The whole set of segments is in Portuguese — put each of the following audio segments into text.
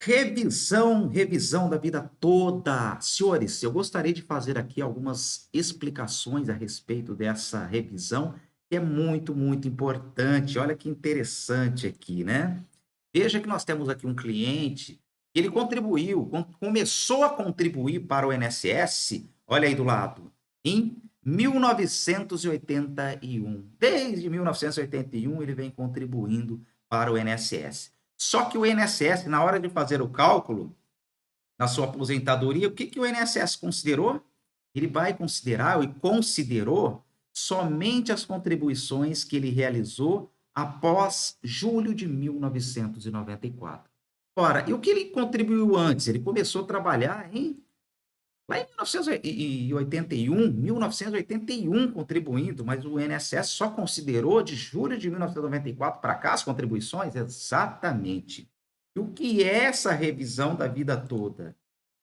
Revisão da vida toda. Senhores, eu gostaria de fazer aqui algumas explicações a respeito dessa revisão, que é muito, muito importante. Olha que interessante aqui, né? Veja que nós temos aqui um cliente, ele contribuiu, começou a contribuir para o INSS, olha aí do lado, em 1981. Desde 1981 ele vem contribuindo para o INSS. Só que o INSS, na hora de fazer o cálculo da sua aposentadoria, o que, que o INSS considerou? Ele vai considerar e considerou somente as contribuições que ele realizou após julho de 1994. Ora, e o que ele contribuiu antes? Ele começou a trabalhar lá em 1981, contribuindo, mas o INSS só considerou de julho de 1994 para cá as contribuições? Exatamente. E o que é essa revisão da vida toda?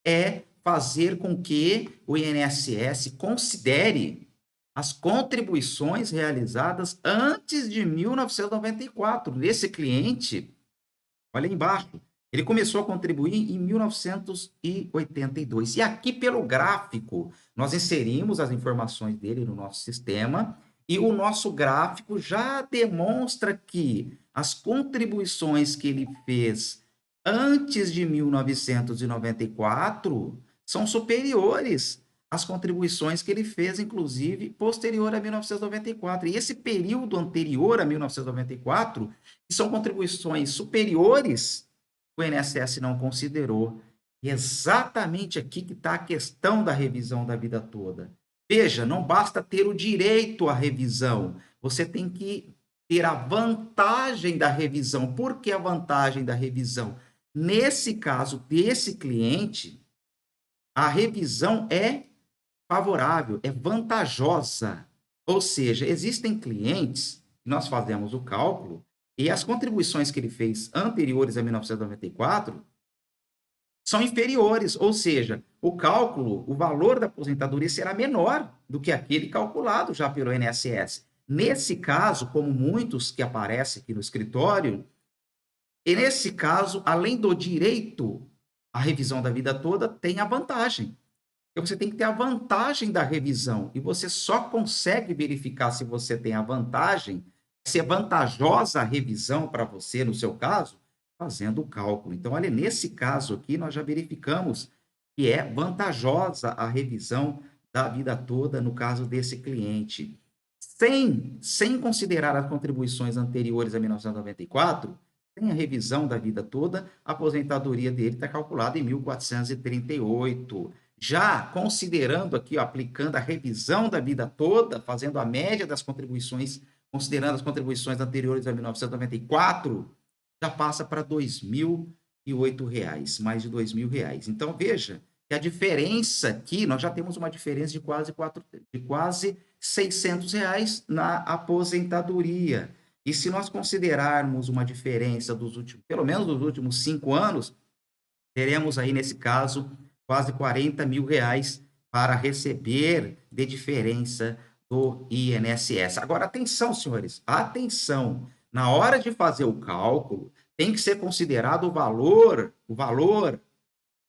É fazer com que o INSS considere as contribuições realizadas antes de 1994. Nesse cliente, olha aí embaixo, ele começou a contribuir em 1982. E aqui pelo gráfico, nós inserimos as informações dele no nosso sistema e o nosso gráfico já demonstra que as contribuições que ele fez antes de 1994 são superiores às contribuições que ele fez, inclusive, posterior a 1994. E esse período anterior a 1994 são contribuições superiores, o INSS não considerou. E exatamente aqui que está a questão da revisão da vida toda. Veja, não basta ter o direito à revisão, você tem que ter a vantagem da revisão. Por que a vantagem da revisão? Nesse caso desse cliente, a revisão é favorável, é vantajosa. Ou seja, existem clientes que nós fazemos o cálculo e as contribuições que ele fez anteriores a 1994 são inferiores, ou seja, o cálculo, o valor da aposentadoria será menor do que aquele calculado já pelo INSS. Nesse caso, como muitos que aparecem aqui no escritório, e nesse caso, além do direito à revisão da vida toda, tem a vantagem. Então, você tem que ter a vantagem da revisão. E você só consegue verificar se você tem a vantagem, se é vantajosa a revisão para você, no seu caso, fazendo o cálculo. Então, olha, nesse caso aqui, nós já verificamos que é vantajosa a revisão da vida toda, no caso desse cliente. Sem considerar as contribuições anteriores a 1994, sem a revisão da vida toda, a aposentadoria dele está calculada em 1438. Já considerando aqui, ó, aplicando a revisão da vida toda, fazendo a média das contribuições, considerando as contribuições anteriores a 1994, já passa para R$ 2.008, mais de R$ 2.000. Então, veja que a diferença aqui, nós já temos uma diferença de quase R$ 600 na aposentadoria. E se nós considerarmos uma diferença dos últimos, pelo menos dos últimos 5 anos, teremos aí, nesse caso, quase R$ 40.000 para receber de diferença do INSS. Agora, atenção, senhores, atenção. Na hora de fazer o cálculo, tem que ser considerado o valor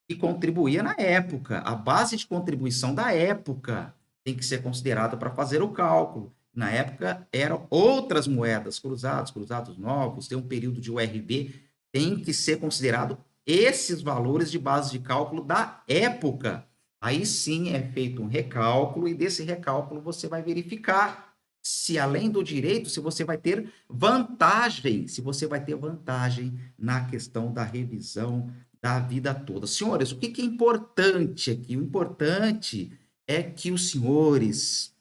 que contribuía na época, a base de contribuição da época tem que ser considerada para fazer o cálculo. Na época, eram outras moedas, cruzados novos, tem um período de URB, tem que ser considerado esses valores de base de cálculo da época. Aí sim é feito um recálculo, e desse recálculo você vai verificar se, além do direito, se você vai ter vantagem, na questão da revisão da vida toda. Senhores, o que é importante aqui? O importante é que os senhores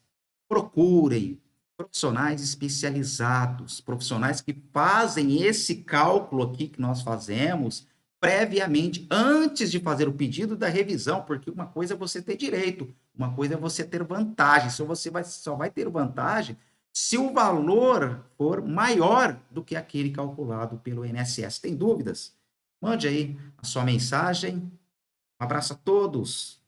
procurem profissionais especializados, profissionais que fazem esse cálculo aqui que nós fazemos previamente, antes de fazer o pedido da revisão, porque uma coisa é você ter direito, uma coisa é você ter vantagem. Só vai ter vantagem se o valor for maior do que aquele calculado pelo INSS. Tem dúvidas? Mande aí a sua mensagem. Um abraço a todos.